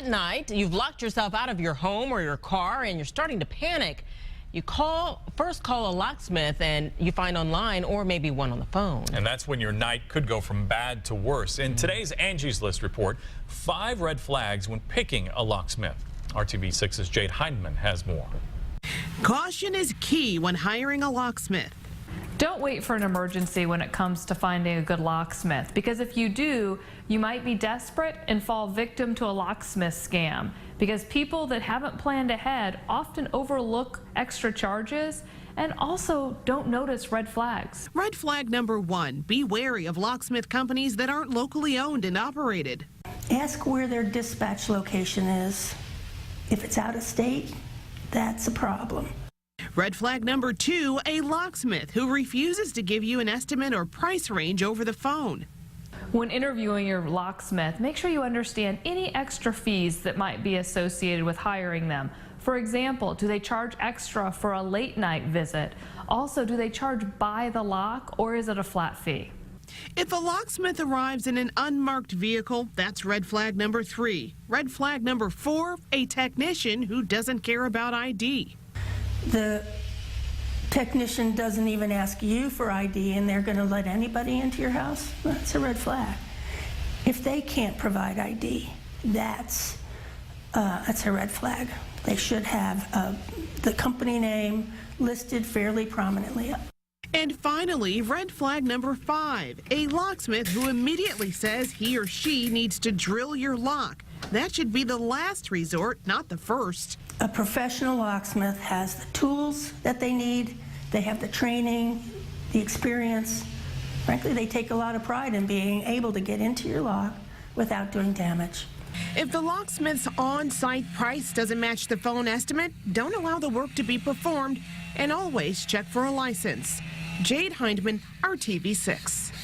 at night, you've locked yourself out of your home or your car and you're starting to panic. You first call a locksmith and you find online or maybe one on the phone. And that's when your night could go from bad to worse. In today's Angie's List report, 5 red flags when picking a locksmith. RTV6's Jade Hindman has more. Caution is key when hiring a locksmith. Don't wait for an emergency when it comes to finding a good locksmith, because if you do, you might be desperate and fall victim to a locksmith scam, because people that haven't planned ahead often overlook extra charges and also don't notice red flags. Red flag number 1, be wary of locksmith companies that aren't locally owned and operated. Ask where their dispatch location is. If it's out of state, that's a problem. Red flag number 2, a locksmith who refuses to give you an estimate or price range over the phone. When interviewing your locksmith, make sure you understand any extra fees that might be associated with hiring them. For example, do they charge extra for a late night visit? Also, do they charge by the lock or is it a flat fee? If a locksmith arrives in an unmarked vehicle, that's red flag number 3. Red flag number 4, a technician who doesn't care about ID. The technician doesn't even ask you for ID and they're going to let anybody into your house. That's a red flag. If they can't provide ID, that's a red flag. They should have the company name listed fairly prominently. And finally, red flag number 5, a locksmith who immediately says he or she needs to drill your lock. That should be the last resort, not the first. A professional locksmith has the tools that they need. They have the training, the experience. Frankly, they take a lot of pride in being able to get into your lock without doing damage. If the locksmith's on-site price doesn't match the phone estimate, don't allow the work to be performed, and always check for a license. Jade Hindman, RTV6.